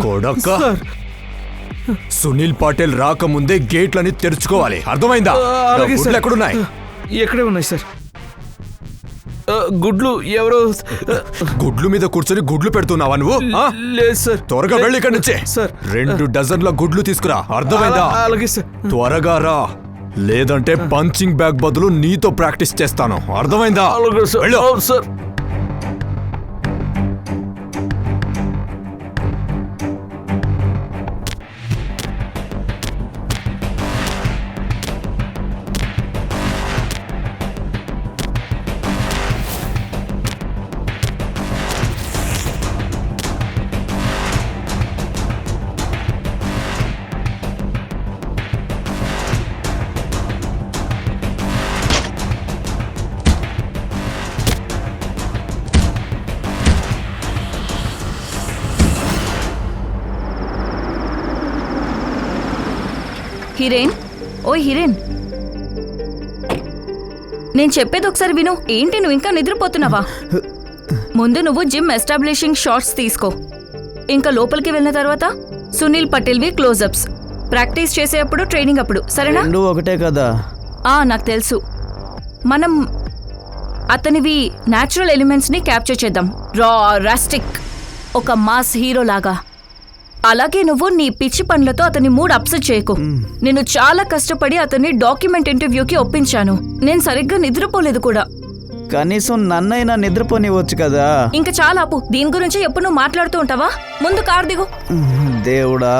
కొడక, సునీల్ పాటిల్ రాకముందే గేట్లని తెరుచుకోవాలి, అర్థమైందా? గుడ్లు ఎక్కడున్నాయి? ఎక్కడే ఉన్నాయి సార్. గుడ్లు ఎవరో గుడ్లు మీద కూర్చొని గుడ్లు పెడుతున్నావా నువ్వు? లేదు సార్. త్వరగా వెళ్ళి ఇక్కడి నుంచే. సార్ 2 డజన్ల గుడ్లు తీసుకురా, అర్థమైందా? అలాగే సార్. త్వరగా రా, లేదంటే పంచింగ్ బ్యాగ్ బదులు నీతో ప్రాక్టీస్ చేస్తాను, అర్థమైందా? అలాగే సార్. వెళ్ళు. సార్ హిరేన్, ఓయ్ హిరేన్, నేను చెప్పేది ఒకసారి విను. ఏంటి నువ్వు ఇంకా నిద్రపోతున్నావా? ముందు నువ్వు జిమ్ ఎస్టాబ్లిషింగ్ షాట్స్ తీసుకో. ఇంకా లోపలికి వెళ్ళిన తర్వాత సునీల్ పటేల్వి క్లోజప్స్. ప్రాక్టీస్ చేసేటప్పుడు, ట్రైనింగ్ అప్పుడు, సరేనా? రెండు ఒకటే కదా. నాకు తెలుసు. మనం అతనివి న్యాచురల్ ఎలిమెంట్స్ని క్యాప్చర్ చేద్దాం, రా, రాస్టిక్, ఒక మాస్ హీరో లాగా. అలాగే నువ్వు నీ పిచ్చి పనులతో అతని మూడ్ అప్సెట్ చేయకు. నేను చాలా కష్టపడి అతన్ని డాక్యుమెంట్ ఇంటర్వ్యూకి ఒప్పించాను. నేను సరిగ్గా నిద్రపోలేదు కూడా. కనీసం నన్నైనా నిద్రపోనివచ్చు కదా. ఇంకా చాలా ఆపు. దీని గురించి ఎప్పుడు నువ్వు మాట్లాడుతూ ఉంటావా? ముందు కారు దిగు. దేవుడా,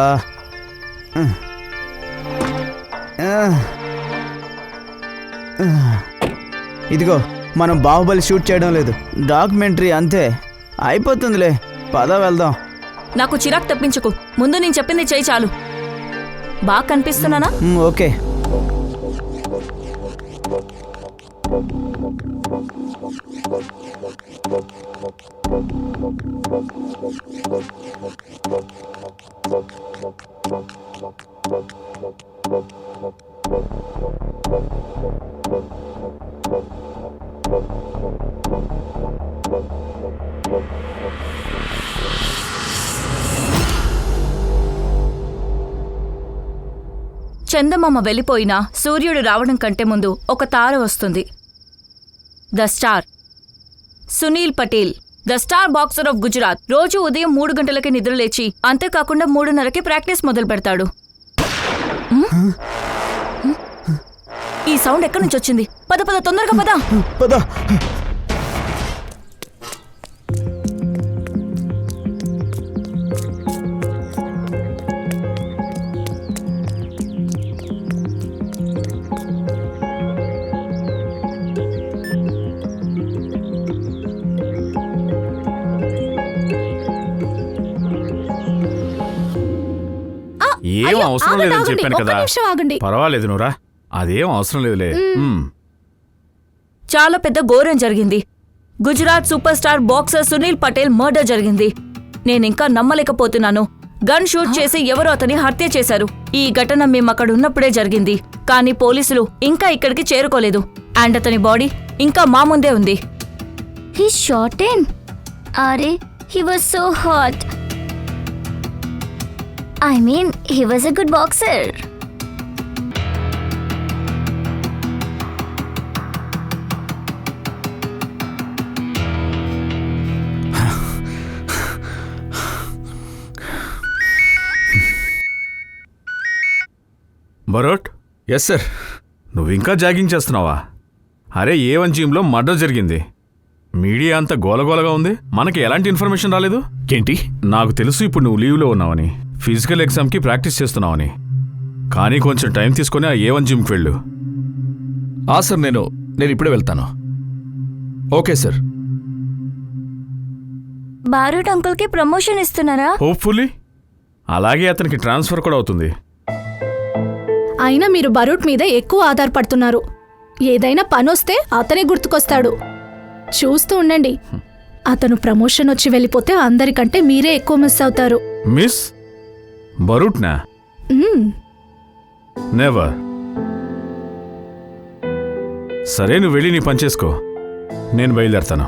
ఇదిగో మనం బాహుబలి షూట్ చేయడం లేదు, డాక్యుమెంటరీ అంతే. అయిపోతుందిలే, పద వెళ్దాం. నాకు చిరాకు తప్పించుకు. ముందు నేను చెప్పింది చేయి చాలు. బాగా కనిపిస్తున్నానా? ఓకే. చందమామ వెళ్ళిపోయినా సూర్యుడు రావడం కంటే ముందు ఒక తార వస్తుంది. The star. Sunil Patel, the star boxer of Gujarat, రోజు ఉదయం 3 గంటలకి నిద్రలేచి అంతేకాకుండా 3:30కి ప్రాక్టీస్ మొదలు పెడతాడు. ఈ సౌండ్ ఎక్కడి నుంచి వచ్చింది? పద పద, తొందరగా పద పద. ఏం అవసరం లేదని చెప్పాను కదా. పర్వాలేదు నువ్వురా, అదేం అవసరం లేదులే. చాలా పెద్ద ఘోరం జరిగింది. Gujarat super star boxer Sunil Patel మర్డర్ జరిగింది. నేనింకా నమ్మలేకపోతున్నాను. గన్ షూట్ చేసి ఎవరో అతని హత్య చేశారు. ఈ ఘటన మేము అక్కడ ఉన్నప్పుడే జరిగింది. కానీ పోలీసులు ఇంకా ఇక్కడికి చేరుకోలేదు. అండ్ అతని బాడీ ఇంకా మా ముందే ఉంది. He shot him. Are, he was so hot. I mean, he was a good boxer. Barot. Yes sir. నువ్వు ఇంకా జాగింగ్ చేస్తున్నావా? అరే, A1 జిమ్లో మర్డర్ జరిగింది. మీడియా అంతా గోలగోలగా ఉంది. మనకి ఎలాంటి ఇన్ఫర్మేషన్ రాలేదు. ఏంటి? నాకు తెలుసు ఇప్పుడు నువ్వు లీవ్లో ఉన్నావని, ఫిజికల్ ఎగ్జామ్కి ప్రాక్టీస్ చేస్తున్నావని. కానీ కొంచెం టైం తీసుకొని ఆ A1 జిమ్కి వెళ్ళు. సార్, నేను ఇప్పుడే వెళ్తాను. Okay sir. బారూట్ అంకుల్కి ప్రమోషన్ ఇస్తున్నారా? హోప్ఫుల్లీ. అలాగే అతనికి ట్రాన్స్ఫర్ కూడా అవుతుంది. అయినా మీరు బరూట్ మీద ఎక్కువ ఆధారపడుతున్నారు. ఏదైనా పనొస్తే అతనే గుర్తుకొస్తాడు. చూస్తూ ఉండండి, అతను ప్రమోషన్ వచ్చి వెళ్ళిపోతే అందరికంటే మీరే ఎక్కువ మిస్ అవుతారు. మిస్? బరూట్నా? నెవర్. సరే, నువ్వు వెళ్ళి నీ పని చేసుకో, నేను బయలుదేరతాను.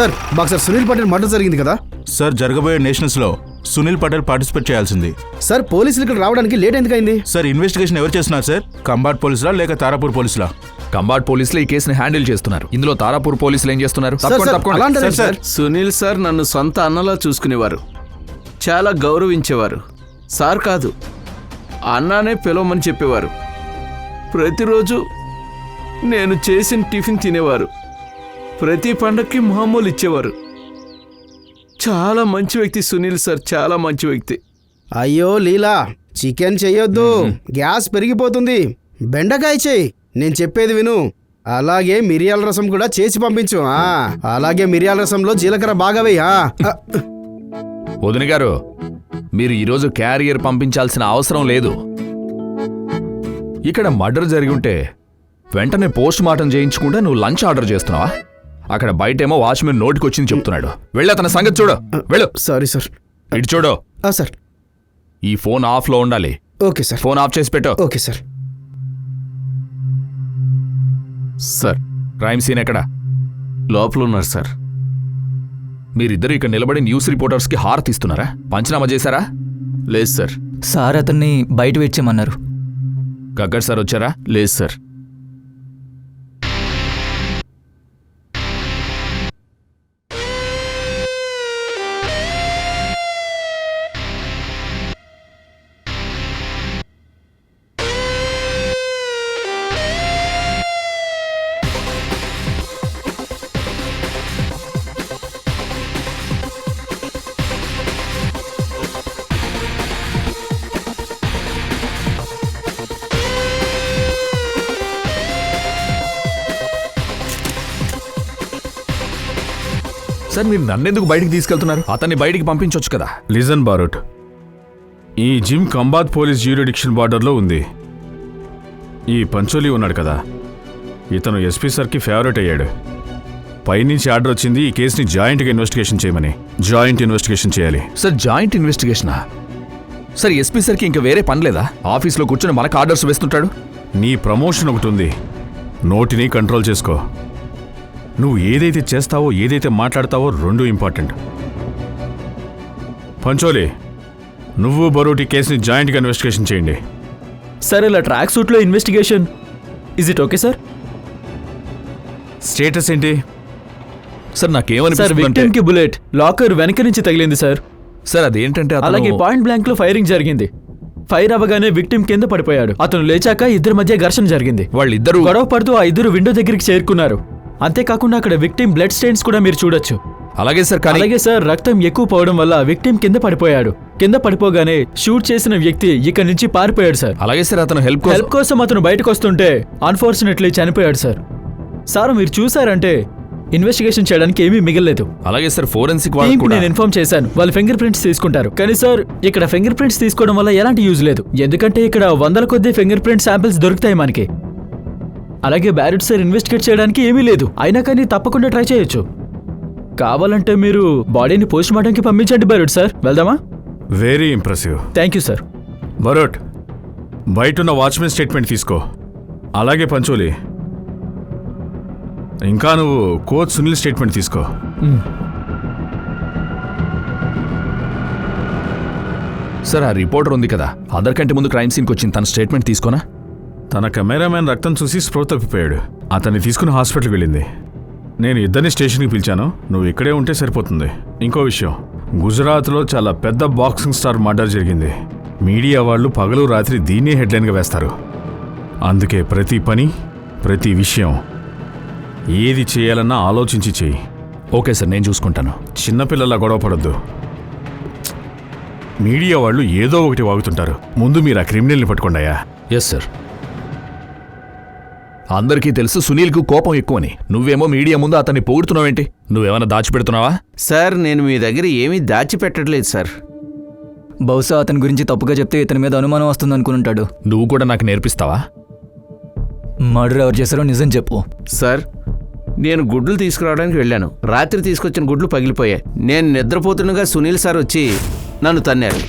సార్ బాక్సర్ సునీల్ పటేల్ మర్డర్ జరిగింది కదా సార్ జరగబోయే నేషనల్స్లో సునీల్ పటేల్ పార్టిసిపేట్ చేయాల్సింది. సార్ పోలీసులు ఇక్కడ రావడానికి లేట్ ఎందుకైంది? సార్ ఇన్వెస్టిగేషన్ ఎవరు చేస్తున్నారు సార్? కంబాట్ పోలీసులా లేక తారాపూర్ పోలీసులా? కంబాట్ పోలీసులు ఈ కేసుని హ్యాండిల్ చేస్తున్నారు. ఇందులో తారాపూర్ పోలీసులు ఏం చేస్తున్నారు? సార్, తప్పకుండా, సార్, తప్పకుండా. అలాంటిదే సార్. సునీల్ సార్ నన్ను సొంత అన్నలా చూసుకునేవారు, చాలా గౌరవించేవారు. సార్ కాదు, అన్నానే పిలవమని చెప్పేవారు. ప్రతిరోజు నేను చేసిన టిఫిన్ తినేవారు. ప్రతి పండక్కి మామూలు ఇచ్చేవారు. చాలా మంచి వ్యక్తి సునీల్ సార్, చాలా మంచి వ్యక్తి. అయ్యో లీలా, చికెన్ చెయ్యొద్దు, గ్యాస్ పెరిగిపోతుంది. బెండకాయ చెయ్యి, నేను చెప్పేది విను. అలాగే మిరియాల రసం కూడా చేసి పంపించు. అలాగే మిరియాల రసంలో జీలకర్ర బాగా వేయి. వదిన గారు, మీరు ఈరోజు క్యారియర్ పంపించాల్సిన అవసరం లేదు. ఇక్కడ మర్డర్ జరిగి ఉంటే వెంటనే పోస్ట్ మార్టం చేయించకుండా నువ్వు లంచ్ ఆర్డర్ చేస్తున్నావా? అక్కడ బయటేమో వాచ్మెన్ నోటికొచ్చింది చెప్తున్నాడు. వెళ్ళి అతని సంగతి చూడు. వెళ్ళు. Sorry sir. ఇటు చూడు. సార్ ఈ ఫోన్ ఆఫ్లో ఉండాలి. Okay sir. ఫోన్ ఆఫ్ చేసి పెట్టు. Okay sir. Sir crime scene ఎక్కడ? లోపల ఉన్నారు సార్. మీరిద్దరు ఇక్కడ నిలబడి న్యూస్ రిపోర్టర్స్కి హారతి ఇస్తున్నారా? పంచనామా చేశారా? లేదు సార్. సార్ అతన్ని బయట వచ్చేయమన్నారు. గగ్గర్ సార్ వచ్చారా? లేదు సార్. సార్, మీరు నన్నెందుకు బయటికి తీసుకెళ్తున్నారు? అతన్ని బయటికి పంపించవచ్చు కదా. లిజన్ బారూట్, ఈ జిమ్ కంబాత్ పోలీస్ జ్యూరిడిక్షన్ బార్డర్లో ఉంది. ఈ పంచోలి ఉన్నాడు కదా, ఇతను ఎస్పీ సార్కి ఫేవరెట్ అయ్యాడు. పైనుంచి ఆర్డర్ వచ్చింది ఈ కేసుని జాయింట్గా ఇన్వెస్టిగేషన్ చేయమని. జాయింట్ ఇన్వెస్టిగేషన్ చేయాలి. సార్, జాయింట్ ఇన్వెస్టిగేషనా? సార్, ఎస్పీ సార్కి ఇంకా వేరే పని లేదా? ఆఫీస్లో కూర్చొని మనకు ఆర్డర్స్ వేస్తుంటాడు. నీ ప్రమోషన్ ఒకటి ఉంది, నోటిని కంట్రోల్ చేసుకో. నువ్వు ఏదైతే చేస్తావో ఏదైతే మాట్లాడతావో రెండూ ఇంపార్టెంట్. పంచోలి, నువ్వు బరూటి కేసుని జాయింట్గా ఇన్వెస్టిగేషన్ చేయండి. సార్, ఇలా ట్రాక్ సూట్లో investigation, is it okay sir? Status ఏంటి? సార్, నాకేమనిపిస్తుంది విక్టిమ్ కి బుల్లెట్ లాకర్ వెనక నుంచి తగిలింది సార్. సార్, అదేంటంటే అలాగే పాయింట్ బ్లాంక్ లో ఫైరింగ్ జరిగింది. ఫైర్ అవ్వగానే విక్టిమ్ కింద పడిపోయాడు. అతను లేచాక ఇద్దరి మధ్య ఘర్షణ జరిగింది. వాళ్ళిద్దరూ గొడవ పడుతూ ఆ ఇద్దరు విండో దగ్గరికి చేరుకున్నారు. అంతేకాకుండా అక్కడ విక్టిమ్ బ్లడ్ స్టెయిన్స్ కూడా మీరు చూడొచ్చు. అలాగే సార్, కానీ అలాగే సార్, రక్తం ఎక్కువ పోవడం వల్ల విక్టిమ్ కింద పడిపోయాడు. కింద పడిపోగానే షూట్ చేసిన వ్యక్తి ఇక్కడి నుంచి పారిపోయాడు సార్. అలాగే సార్, అతను హెల్ప్ కోసం అతను బయటకు వస్తుంటే అన్ఫార్చునేట్లీ చనిపోయాడు సార్. సార్, మీరు చూసారంటే ఇన్వెస్టిగేషన్ చేయడానికి ఏమీ మిగలలేదు. అలాగే సార్, ఫోరెన్సిక్ నేను ఇన్ఫార్మ్ చేశాను, వాళ్ళు ఫింగర్ ప్రింట్స్ తీసుకుంటారు. కానీ సార్, ఇక్కడ ఫింగర్ ప్రింట్స్ తీసుకోవడం వల్ల ఎలాంటి యూజ్ లేదు. ఎందుకంటే ఇక్కడ వందల కొద్ది ఫింగర్ ప్రింట్ శాంపిల్స్ దొరుకుతాయి మనకి. అలాగే బ్యారెట్ సార్ ఇన్వెస్టిగేట్ చేయడానికి ఏమీ లేదు. అయినా కానీ తప్పకుండా ట్రై చేయొచ్చు. కావాలంటే మీరు బాడీని పోస్ట్ మార్టంకి పంపించండి బరోట్ సార్. వెళ్దామా? Very impressive. Thank you sir. Barot, బయటున్న వాచ్మెన్ స్టేట్మెంట్ తీసుకో. అలాగే పంచోలి, ఇంకా నువ్వు కోచ్ సునీల్ స్టేట్మెంట్ తీసుకో. సార్, ఆ రిపోర్టర్ ఉంది కదా, అందరికంటే ముందు క్రైమ్ సీన్కి వచ్చింది, తన స్టేట్మెంట్ తీసుకోనా? తన కెమెరామ్యాన్ రక్తం చూసి స్పృహ తప్పిపోయాడు. అతన్ని తీసుకుని హాస్పిటల్కి వెళ్ళింది. నేను ఇద్దరిని స్టేషన్కి పిలిచాను, నువ్వు ఇక్కడే ఉంటే సరిపోతుంది. ఇంకో విషయం, గుజరాత్లో చాలా పెద్ద బాక్సింగ్ స్టార్ మర్డర్ జరిగింది. మీడియా వాళ్ళు పగలు రాత్రి దీన్నే హెడ్లైన్గా వేస్తారు. అందుకే ప్రతి పని, ప్రతి విషయం ఏది చేయాలన్నా ఆలోచించి చెయ్యి. ఓకే సార్, నేను చూసుకుంటాను. చిన్నపిల్లల గొడవ పడొద్దు. మీడియా వాళ్ళు ఏదో ఒకటి వాగుతుంటారు. ముందు మీరు ఆ క్రిమినల్ని పట్టుకోండాయా. Yes sir. అందరికీ తెలుసు సునీల్కు కోపం ఎక్కువని. నువ్వేమో మీడియా ముందు అతన్ని పొగుడుతున్నావేంటి? నువ్వేమైనా దాచిపెడుతున్నావా? సార్, నేను మీ దగ్గర ఏమీ దాచిపెట్టట్లేదు సార్. బహుశా అతని గురించి తప్పుగా చెప్తే ఇతని మీద అనుమానం వస్తుంది అనుకుంటాడు. నువ్వు కూడా నాకు నేర్పిస్తావా? మర్డర్ ఎవరు చేశారో నిజం చెప్పు. సార్, నేను గుడ్లు తీసుకురావడానికి వెళ్ళాను. రాత్రి తీసుకొచ్చిన గుడ్లు పగిలిపోయాయి. నేను నిద్రపోతుండగా సునీల్ సార్ వచ్చి నన్ను తన్నారు.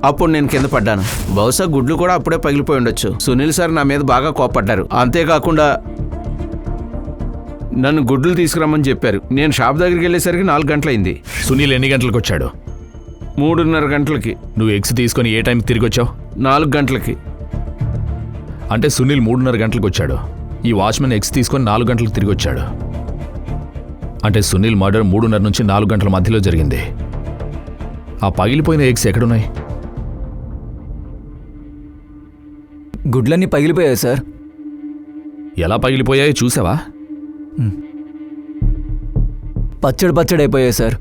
అప్పుడు నేను కింద పడ్డాను. బహుశా గుడ్లు కూడా అప్పుడే పగిలిపోయి ఉండొచ్చు. సునీల్ సార్ నా మీద బాగా కోపడ్డారు. అంతేకాకుండా నన్ను గుడ్లు తీసుకురమ్మని చెప్పారు. నేను షాప్ దగ్గరికి వెళ్ళేసరికి 4 గంటలైంది. సునీల్ ఎన్ని గంటలకు వచ్చాడు? 3:30 గంటలకి. నువ్వు ఎగ్స్ తీసుకొని ఏ టైంకి తిరిగి వచ్చావు? 4 గంటలకి. అంటే సునీల్ 3:30 గంటలకు వచ్చాడు. ఈ వాచ్మెన్ ఎగ్స్ తీసుకొని 4 గంటలకు తిరిగి వచ్చాడు. అంటే సునీల్ మర్డర్ 3:30 నుంచి 4 గంటల మధ్యలో జరిగింది. ఆ పగిలిపోయిన ఎగ్స్ ఎక్కడున్నాయి? గుడ్లన్నీ పగిలిపోయాయి సార్. ఎలా పగిలిపోయాయో చూసావా? పచ్చడి అయిపోయాయి సార్.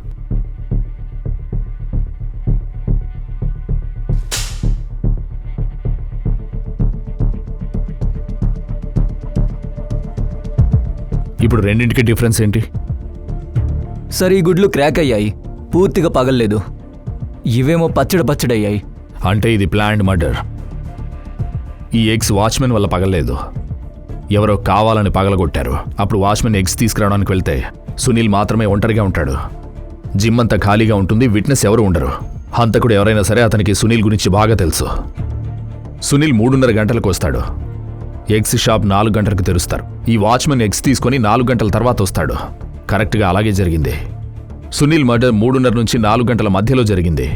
ఇప్పుడు రెండింటికి డిఫరెన్స్ ఏంటి? సార్ ఈ గుడ్లు క్రాక్ అయ్యాయి, పూర్తిగా పగలలేదు. ఇవేమో పచ్చడి అయ్యాయి. అంటే ఇది ప్లాన్డ్ మర్డర్. ఈ ఎగ్స్ వాచ్మెన్ వల్ల పగలలేదు, ఎవరో కావాలని పగలగొట్టారు. అప్పుడు వాచ్మెన్ ఎగ్స్ తీసుకురావడానికి వెళ్తే సునీల్ మాత్రమే ఒంటరిగా ఉంటాడు. జిమ్ అంతా ఖాళీగా ఉంటుంది, విట్నెస్ ఎవరు ఉండరు. హంతకుడు ఎవరైనా సరే అతనికి సునీల్ గురించి బాగా తెలుసు. సునీల్ 3:30 గంటలకు వస్తాడు. ఎగ్స్ షాప్ 4 గంటలకు తెరుస్తారు. ఈ వాచ్మెన్ ఎగ్స్ తీసుకొని 4 గంటల తర్వాత వస్తాడు. కరెక్ట్గా అలాగే జరిగింది. సునీల్ మర్డర్ 3:30 నుంచి 4 గంటల మధ్యలో జరిగింది.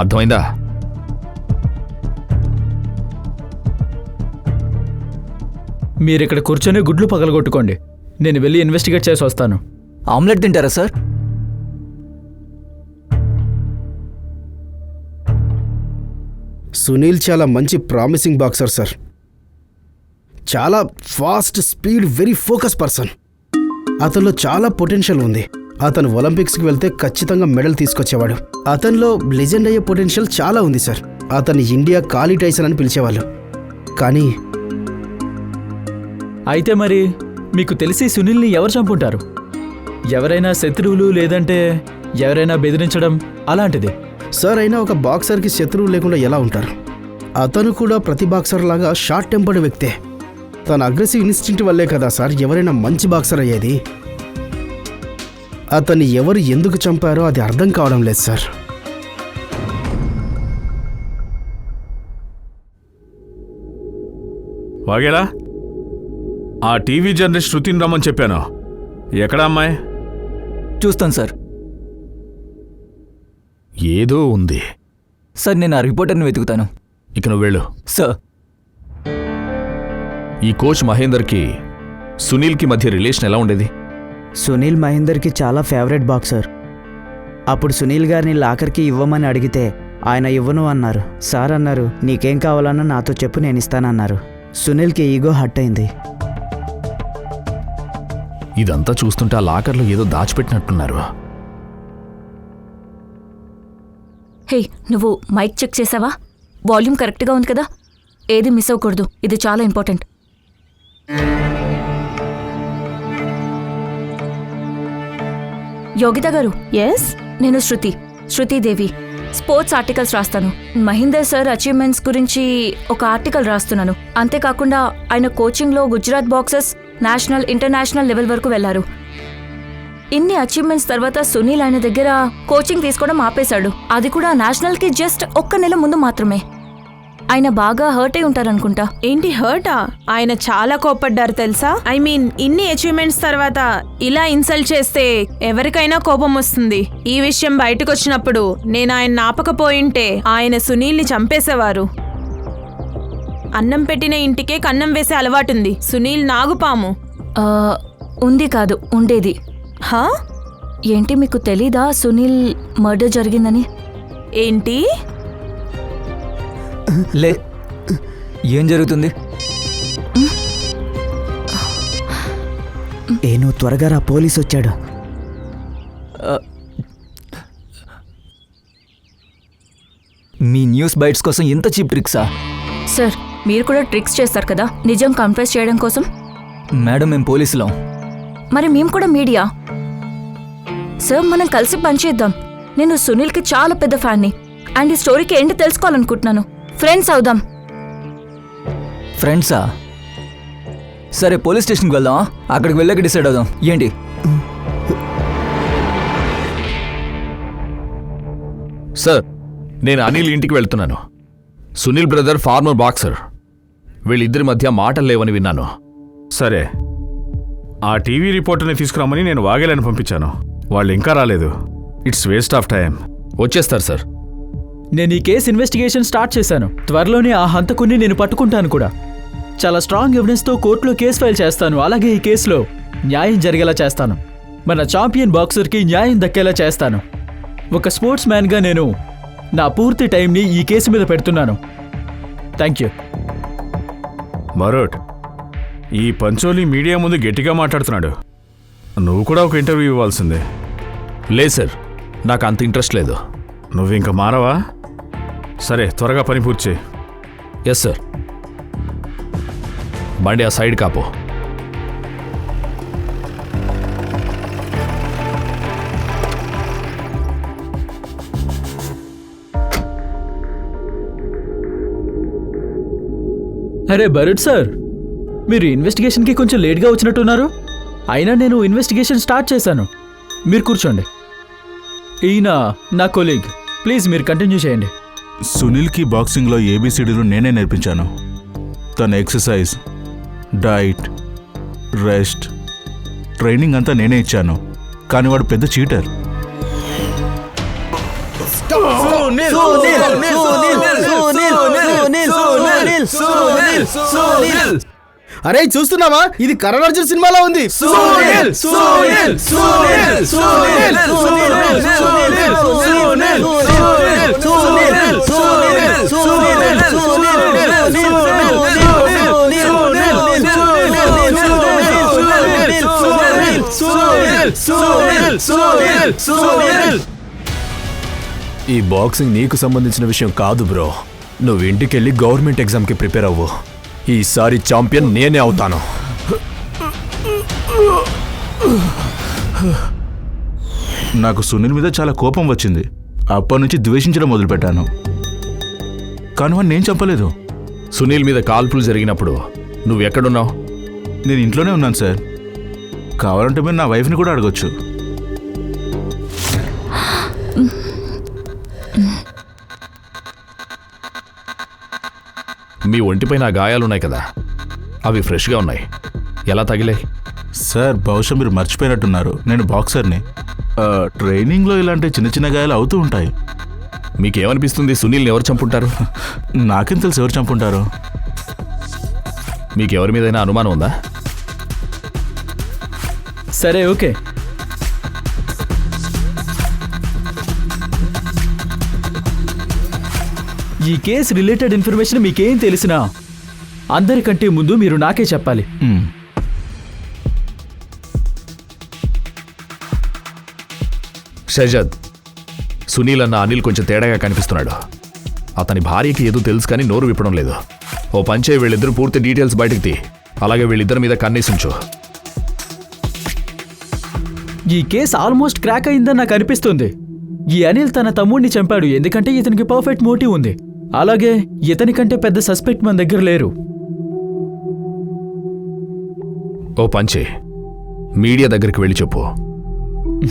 అర్థమైందా? మీరిక్కడ కూర్చొని గుడ్లు పగలగొట్టుకోండి, నేను వెళ్ళి ఇన్వెస్టిగేట్ చేసి వస్తాను. ఆమ్లెట్ తింటారా సార్? సునీల్ చాలా మంచి ప్రామిసింగ్ బాక్సర్ సార్. చాలా fast, speed, very focus person. అతనిలో చాలా పొటెన్షియల్ ఉంది. అతను ఒలింపిక్స్కి వెళ్తే ఖచ్చితంగా మెడల్ తీసుకొచ్చేవాడు. అతనిలో లెజెండ్ అయ్యే పొటెన్షియల్ చాలా ఉంది సార్. అతన్ని ఇండియా కాళీ టైసన్ అని పిలిచేవాళ్ళు. కానీ అయితే మరి మీకు తెలిసి సునీల్ని ఎవరు చంపుంటారు? ఎవరైనా శత్రువులు, లేదంటే ఎవరైనా బెదిరించడం అలాంటిది? సార్, అయినా ఒక బాక్సర్కి శత్రువు లేకుండా ఎలా ఉంటారు? అతను కూడా ప్రతి బాక్సర్ లాగా షార్ట్ టెంపర్డ్ వ్యక్తే. తన అగ్రెసివ్ ఇన్స్టింక్ట్ వల్లే కదా సార్ ఎవరైనా మంచి బాక్సర్ అయ్యేది. అతన్ని ఎవరు ఎందుకు చంపారో అది అర్థం కావడం లేదు సార్. వాగేలా ఆ టీవీ జర్నలిస్ట్ శృతిని రమ్మని చెప్పాను. ఎక్కడా అమ్మాయి? చూస్తాను సార్. ఏదో ఉంది సార్, నేను ఆ రిపోర్టర్ని వెతుకుతాను. ఇక నువ్వు వెళ్ళు. సార్, ఈ కోచ్ మహేందర్కి సునీల్కి మధ్య రిలేషన్ ఎలా ఉండేది? సునీల్ మహేందర్కి చాలా ఫేవరెట్ బాక్సర్. అప్పుడు సునీల్ గారిని లాకర్కి ఇవ్వమని అడిగితే ఆయన ఇవ్వను అన్నారు. సార్ అన్నారు, నీకేం కావాలన్నా నాతో చెప్పు, నేను ఇస్తానన్నారు. సునీల్కి ఈగో హట్ అయింది. ఇదంతా చూస్తుంటే ఆ లాకర్లో ఏదో దాచిపెట్టినట్టున్నారు. హే, నువ్వు మైక్ చెక్ చేసావా? వాల్యూమ్ కరెక్ట్గా ఉంది కదా? ఏది మిస్ అవ్వకూడదు, ఇది చాలా ఇంపార్టెంట్. యోగిత గారు. ఎస్, నేను శృతిదేవి. స్పోర్ట్స్ ఆర్టికల్స్ రాస్తాను. మహేందర్ సార్ అచీవ్మెంట్స్ గురించి ఒక ఆర్టికల్ రాస్తున్నాను. అంతేకాకుండా ఆయన కోచింగ్లో Gujarat boxers national, international level వరకు వెళ్లారు. ఇన్ని అచీవ్మెంట్స్ తర్వాత సునీల్ ఆయన దగ్గర కోచింగ్ తీసుకోవడం ఆపేశాడు. అది కూడా నేషనల్కి జస్ట్ 1 నెల ముందు మాత్రమే. ఆయన బాగా హర్ట్ అయి ఉంటారనుకుంటా. ఏంటి హర్టా? ఆయన చాలా కోపడ్డారు తెలుసా. ఐ మీన్, ఇన్ని అచీవ్మెంట్స్ తర్వాత ఇలా ఇన్సల్ట్ చేస్తే ఎవరికైనా కోపం వస్తుంది. ఈ విషయం బయటకు వచ్చినప్పుడు నేను ఆయన ఆపకపోయింటే ఆయన సునీల్ని చంపేసేవారు. అన్నం పెట్టిన ఇంటికే కన్నం వేసే అలవాటుంది. సునీల్ నాగుపాము. ఉంది కాదు, ఉండేది. హా? ఏంటి మీకు తెలీదా సునీల్ మర్డర్ జరిగిందని? ఏంటి? లే, ఏం జరుగుతుంది? నువ్వు త్వరగా రా, పోలీసు వచ్చాడు. మీ న్యూస్ బైట్స్ కోసం ఇంత చీప్ ట్రిక్సా? సార్, మీరు కూడా ట్రిక్స్ చేస్తారు కదా నిజం కన్ఫెస్ చేయడం కోసం. మేడం, మేము పోలీసులం. మరి మేము కూడా మీడియా. సార్, మనం కలిసి పనిచేద్దాం. నేను సునీల్కి చాలా పెద్ద ఫ్యాన్ని. అండ్ ఈ స్టోరీకి ఏంటి తెలుసుకోవాలనుకుంటున్నాను. ఫ్రెండ్స్ అవుదాం. ఫ్రెండ్సా? సరే, పోలీస్ స్టేషన్కి వెళ్దామా? అక్కడికి వెళ్ళాక డిసైడ్ అవుదాం. ఏంటి? సార్, నేను అనిల్ ఇంటికి వెళ్తున్నాను. Sunil brother former boxer. వీళ్ళిద్దరి మధ్య మాటలు లేవని విన్నాను. సరే, ఆ టీవీ రిపోర్టర్ని తీసుకురమ్మని నేను వాగేలని పంపించాను. వాళ్ళు ఇంకా రాలేదు. It's waste of time. వచ్చేస్తారు సార్. నేను ఈ కేసు ఇన్వెస్టిగేషన్ స్టార్ట్ చేశాను. త్వరలోనే ఆ హంతకుణ్ణి నేను పట్టుకుంటాను కూడా. చాలా స్ట్రాంగ్ ఎవిడెన్స్తో కోర్టులో కేసు ఫైల్ చేస్తాను. అలాగే ఈ కేసులో న్యాయం జరిగేలా చేస్తాను. మన ఛాంపియన్ బాక్సర్కి న్యాయం దక్కేలా చేస్తాను. ఒక స్పోర్ట్స్ మ్యాన్గా నేను నా పూర్తి టైంని ఈ కేసు మీద పెడుతున్నాను. Thank you. మరోట్, ఈ పంచోలి మీడియా ముందు గట్టిగా మాట్లాడుతున్నాడు. నువ్వు కూడా ఒక ఇంటర్వ్యూ ఇవ్వాల్సిందే. లేదు సార్, నాకు అంత ఇంట్రెస్ట్ లేదు. నువ్వు ఇంకా మారవా? సరే, త్వరగా పని పూర్తి చేయి. Yes sir. బండి ఆ సైడ్ కాపో. అరే భరత్ సార్, మీరు ఇన్వెస్టిగేషన్కి కొంచెం లేట్గా వచ్చినట్టున్నారు. అయినా నేను ఇన్వెస్టిగేషన్ స్టార్ట్ చేశాను. మీరు కూర్చోండి. ఈయన నా కొలీగ్. ప్లీజ్ మీరు కంటిన్యూ చేయండి. సునీల్కి బాక్సింగ్లో ఏబిసిడీలు నేనే నేర్పించాను. తన ఎక్సర్సైజ్, డైట్, రెస్ట్, ట్రైనింగ్ అంతా నేనే ఇచ్చాను. కానీ వాడు పెద్ద చీటర్. అరే చూస్తున్నావా, ఇది కరణ్ అర్జున్ సినిమాలో ఉంది. ఈ బాక్సింగ్ నీకు సంబంధించిన విషయం కాదు బ్రో. నువ్వు ఇంటికెళ్ళి గవర్నమెంట్ ఎగ్జామ్కి ప్రిపేర్ అవ్వు. ఈసారి ఛాంపియన్ నేనే అవుతాను. నాకు సునీల్ మీద చాలా కోపం వచ్చింది. అప్పటి నుంచి ద్వేషించడం మొదలుపెట్టాను. కానీ వాడిని నేను చంపలేదు. సునీల్ మీద కాల్పులు జరిగినప్పుడు నువ్వు ఎక్కడున్నావు? నేను ఇంట్లోనే ఉన్నాను సార్. కావాలంటే మీరు నా వైఫ్ని కూడా అడగొచ్చు. మీ ఒంటిపైన గాయాలున్నాయి కదా, అవి ఫ్రెష్గా ఉన్నాయి. ఎలా తగిలాయి? సార్, బహుశా మీరు మర్చిపోయినట్టున్నారు. నేను బాక్సర్ని. ట్రైనింగ్లో ఇలాంటి చిన్న చిన్న గాయాలు అవుతూ ఉంటాయి. మీకేమనిపిస్తుంది? సునీల్ని ఎవరు చంపుంటారు? నాకేం తెలుసు ఎవరు చంపుంటారు. మీకెవరి మీదైనా అనుమానం ఉందా? సరే, ఓకే. ఈ కేసు రిలేటెడ్ ఇన్ఫర్మేషన్ మీకేం తెలిసినా అందరికంటే ముందు మీరు నాకే చెప్పాలి. షజద్, సునీల్ అన్న అనిల్ కొంచెం తేడాగా కనిపిస్తున్నాడు. అతని భార్యకి ఏదో తెలుసు కానీ నోరు విప్పడం లేదు. ఓ పంచే, వీళ్ళిద్దరు పూర్తి డీటెయిల్స్ బయటకు తీ. అలాగే వీళ్ళిద్దరి మీద కన్నేసించు. ఈ కేసు ఆల్మోస్ట్ క్రాక్ అయిందని నాకు అనిపిస్తుంది. ఈ అనిల్ తన తమ్ముడిని చంపాడు ఎందుకంటే ఇతనికి పర్ఫెక్ట్ మోటివ్ ఉంది. అలాగే ఇతని కంటే పెద్ద సస్పెక్ట్ మన దగ్గర లేరు. ఓ పంచే, మీడియా దగ్గరికి వెళ్ళి చెప్పు.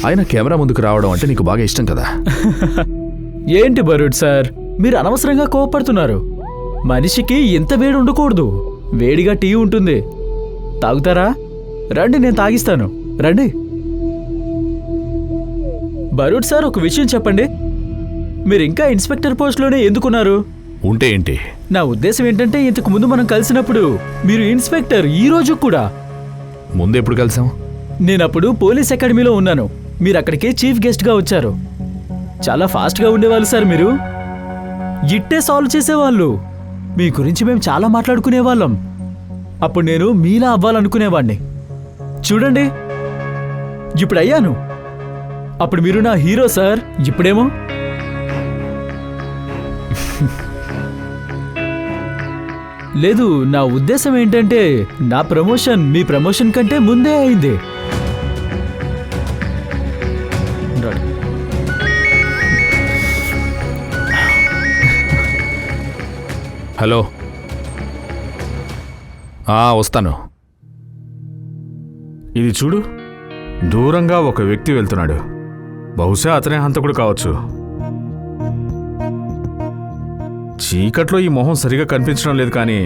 ఆయన కెమెరా ముందుకు రావడం అంటే నీకు బాగా ఇష్టం కదా. ఏంటి భరూడ్ సార్, మీరు అనవసరంగా కోపడుతున్నారు. మనిషికి ఇంత వేడి ఉండకూడదు. వేడిగా టీ ఉంటుంది, తాగుతారా? రండి, నేను తాగిస్తాను. రండి. భరూడ్ సార్, ఒక విషయం చెప్పండి. మీరు ఇంకా ఇన్స్పెక్టర్ పోస్ట్లోనే ఎందుకున్నారు? ఉంటే ఏంటి? నా ఉద్దేశం ఏంటంటే ఇంతకు ముందు మనం కలిసినప్పుడు మీరు ఇన్స్పెక్టర్. ఈ రోజు కూడా. ముందెప్పుడు కలిసాం? నేనప్పుడు పోలీస్ అకాడమీలో ఉన్నాను. మీరు అక్కడికే చీఫ్ గెస్ట్గా వచ్చారు. చాలా ఫాస్ట్గా ఉండేవాళ్ళు సార్ మీరు. ఇట్టే సాల్వ్ చేసేవాళ్ళు. మీ గురించి మేము చాలా మాట్లాడుకునేవాళ్ళం. అప్పుడు నేను మీలా అవ్వాలనుకునేవాడిని. చూడండి, ఇప్పుడు అయ్యాను. అప్పుడు మీరు నా హీరో సార్. ఇప్పుడేమో లేదు. నా ఉద్దేశం ఏంటంటే నా ప్రమోషన్ మీ ప్రమోషన్ కంటే ముందే అయింది. హలో, వస్తాను. ఇది చూడు, దూరంగా ఒక వ్యక్తి వెళ్తున్నాడు. బహుశా అతనే హంతకుడు కావచ్చు. చీకట్లో ఈ మొహం సరిగా కనిపించడం లేదు, కానీ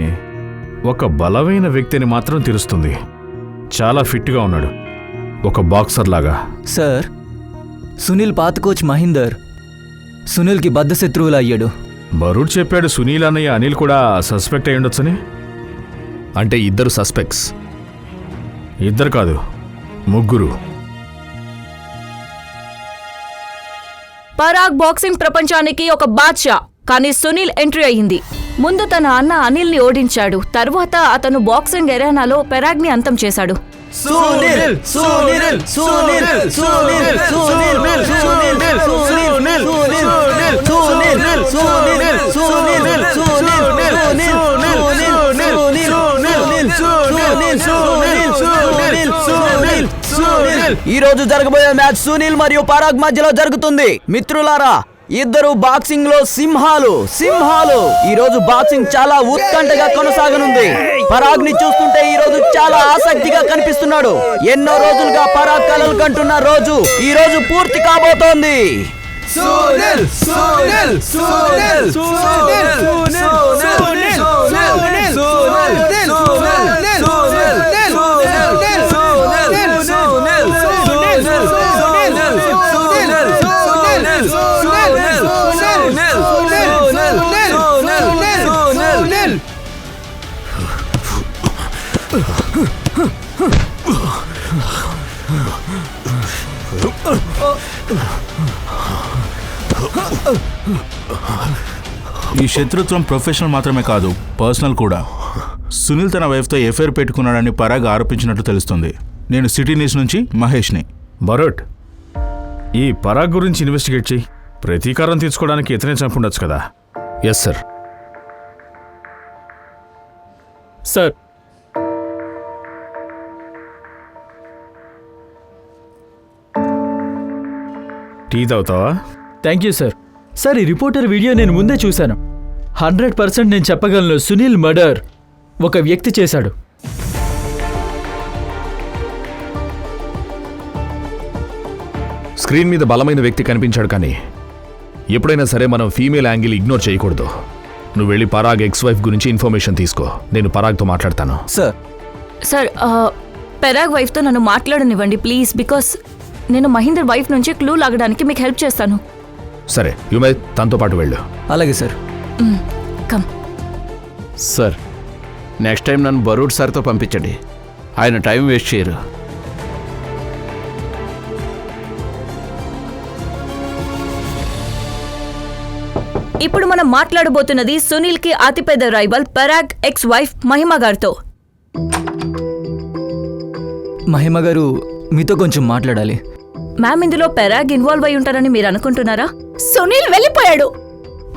ఒక బలమైన వ్యక్తిని మాత్రం తెలుస్తుంది. చాలా ఫిట్గా ఉన్నాడు, ఒక బాక్సర్ లాగా. సార్, సునీల్ పాత కోచ్ మహీందర్ సునీల్కి బద్ధశత్రువులు అయ్యాడు. బరూడ్ చెప్పాడు సునీల్ అన్నయ్య అనిల్ కూడా సస్పెక్ట్ అయి ఉండొచ్చని. అంటే ఇద్దరు సస్పెక్ట్స్. ఇద్దరు కాదు, ముగ్గురు. పరాగ్ బాక్సింగ్ ప్రపంచానికి ఒక బాద్షా, కానీ సునీల్ ఎంట్రీ అయ్యింది. ముందు తన అన్న అనిల్ని ఓడించాడు, తర్వాత అతను బాక్సింగ్ ఎరేనాలో పరాగ్ని అంతం చేశాడు. ఈ రోజు జరగబోయే మ్యాచ్ సునీల్ మరియు పరాగ్ మధ్యలో జరుగుతుంది. మిత్రులారా, ఇద్దరు బాక్సింగ్ లో సింహాలు. ఈ రోజు బాక్సింగ్ చాలా ఉత్కంఠగా కొనసాగనుంది. పరాగ్ ని చూస్తుంటే ఈ రోజు చాలా ఆసక్తిగా కనిపిస్తున్నాడు. ఎన్నో రోజులుగా పరాగ్ కలలు కంటున్న రోజు ఈ రోజు పూర్తి కాబోతోంది. ఈ శత్రుత్వం ప్రొఫెషనల్ మాత్రమే కాదు, పర్సనల్ కూడా. సునీల్ తన వైఫ్తో ఎఫ్ఐఆర్ పెట్టుకున్నాడని పరాగ్ ఆరోపించినట్టు తెలుస్తుంది. నేను సిటీ న్యూస్ నుంచి మహేష్ని. భరత్, ఈ పరాగ్ గురించి ఇన్వెస్టిగేట్ చేయి. ప్రతీకారం తీర్చుకోవడానికి ఇతనే చంపుండొచ్చు కదా. Yes sir. సార్, టీ తాగుతావా? Thank you sir. సార్, ఈ రిపోర్టర్ వీడియో నేను ముందే చూశాను. 100% నేను చెప్పగలను, సునీల్ మర్డర్ ఒక వ్యక్తి చేశాడు. స్క్రీన్ మీద బలమైన వ్యక్తి కనిపించాడు, కానీ ఎప్పుడైనా సరే మనం ఫీమేల్ యాంగిల్ ఇగ్నోర్ చేయకూడదు. నువ్వు వెళ్ళి పరాగ్ ఎక్స్ వైఫ్ గురించి ఇన్ఫర్మేషన్ తీసుకో. నేను పరాగ్తో మాట్లాడతాను. సార్, పరాగ్ వైఫ్తో నన్ను మాట్లాడనివ్వండి ప్లీజ్, బికాస్ నేను మహీందర్ వైఫ్ నుంచి క్లూ లాగడానికి మీకు హెల్ప్ చేస్తాను. సరే, యుమే తనతో పాటు వెళ్ళు. అలాగే sir. Come. Sir, next time నన్ను బరూడ్ సార్తో పంపించండి. ఆయన టైం వేస్ట్ చేయరు. ఇప్పుడు మనం మాట్లాడబోతున్నది సునీల్కి అతిపెద్ద రైవల్ పరాగ్ ఎక్స్ వైఫ్ మహిమ గారితో. మహిమ గారు, మీతో కొంచెం మాట్లాడాలి. మ్యామ్, ఇందులో పరాగ్ ఇన్వాల్వ్ అయి ఉంటారని మీరు అనుకుంటున్నారా? సునీల్ వెళ్ళిపోయాడు,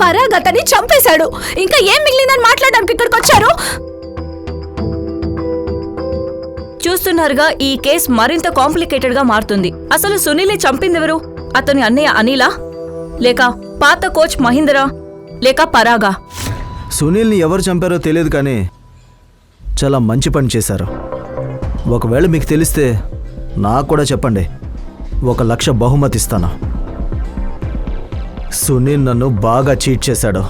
పరాగ్ అతన్ని చంపేశాడు. ఇంకా ఏం మిగిలిందని మాట్లాడడానికి ఇక్కడికి వచ్చారు? చూస్తున్నారుగా, ఈ కేస్ మరింత కాంప్లికేటెడ్ గా మారుతుంది. అసలు సునీల్ని చంపిందెవరు? అతని అన్నయ్య అనిలా, లేక పాత కోచ్ మహీందరా, లేక పరాగా? సునీల్ని ఎవరు చంపారో తెలియదు, కానీ చాలా మంచి పని చేశారు. ఒకవేళ మీకు తెలిస్తే నాకు కూడా చెప్పండి, 1,00,000 బహుమతి ఇస్తాను. సునీల్ నన్ను బాగా చీట్ చేశాడు.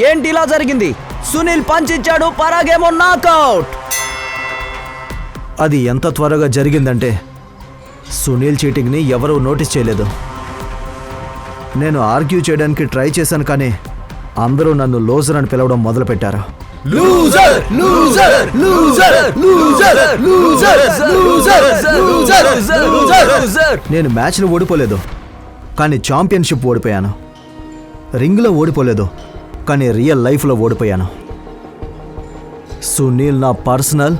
ఏంటి ఇలా జరిగింది? సునీల్ పంచ్ ఇచ్చాడు, పరాగేమో నాకౌట్. అది ఎంత త్వరగా జరిగిందంటే సునీల్ చీటింగ్ని ఎవరూ నోటీస్ చేయలేదు. నేను ఆర్గ్యూ చేయడానికి ట్రై చేశాను, కానీ అందరూ నన్ను లూజర్ అని పిలవడం మొదలుపెట్టారు. నేను మ్యాచ్లో ఓడిపోలేదు, కానీ ఛాంపియన్షిప్ ఓడిపోయాను. రింగ్లో ఓడిపోలేదు, కానీ రియల్ లైఫ్లో ఓడిపోయాను. సునీల్ నా పర్సనల్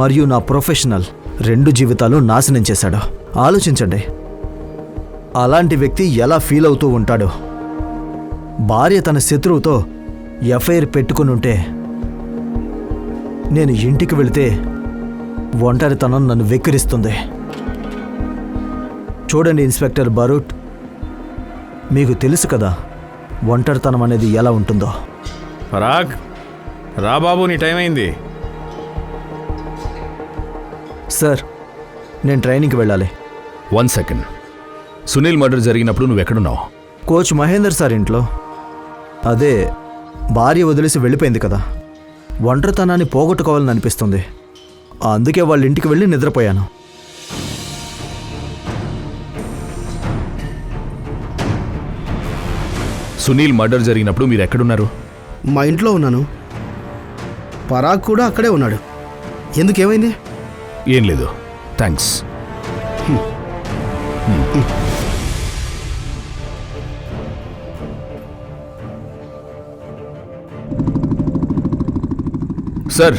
మరియు నా ప్రొఫెషనల్ 2 జీవితాలు నాశనం చేశాడు. ఆలోచించండి, అలాంటి వ్యక్తి ఎలా ఫీల్ అవుతూ ఉంటాడు? భార్య తన శత్రువుతో ఎఫ్ఐఆర్ పెట్టుకుని ఉంటే, నేను ఇంటికి వెళితే ఒంటరితనం నన్ను వెక్కిరిస్తుంది. చూడండి ఇన్స్పెక్టర్ బరూట్, మీకు తెలుసు కదా ఒంటరితనం అనేది ఎలా ఉంటుందో. పరాగ్, రా బాబు, నీ టైం అయింది. సార్, నేను ట్రైనింగ్కి వెళ్ళాలి. 1 సెకండ్. సునీల్ మర్డర్ జరిగినప్పుడు నువ్వు ఎక్కడున్నావు? కోచ్ మహేందర్ సార్ ఇంట్లో. అదే భార్య వదిలేసి వెళ్ళిపోయింది కదా, ఒంటరితనాన్ని పోగొట్టుకోవాలని అనిపిస్తుంది. అందుకే వాళ్ళ ఇంటికి వెళ్ళి నిద్రపోయాను. సునీల్ మర్డర్ జరిగినప్పుడు మీరు ఎక్కడున్నారు? మా ఇంట్లో ఉన్నాను. పరాగ్ కూడా అక్కడే ఉన్నాడు. ఎందుకేమైంది? ఏం లేదు, థ్యాంక్స్. సార్,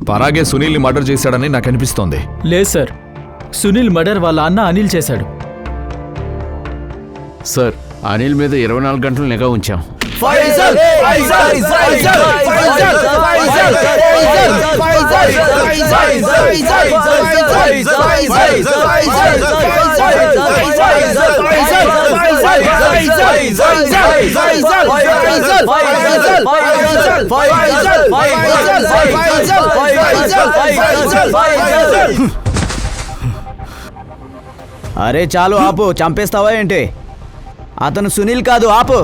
పరాగే సునీల్ని మర్డర్ చేశాడని నాకు అనిపిస్తోంది. లేదు సార్, సునీల్ మర్డర్ వాళ్ళ అన్న అనిల్ చేశాడు. సార్, అనిల్ మీద 24 గంటలు నిఘా ఉంచాం. అరే చాలు ఆపు, చంపేస్తావా ఏంటి? అతను సునీల్ కాదు, ఆపు.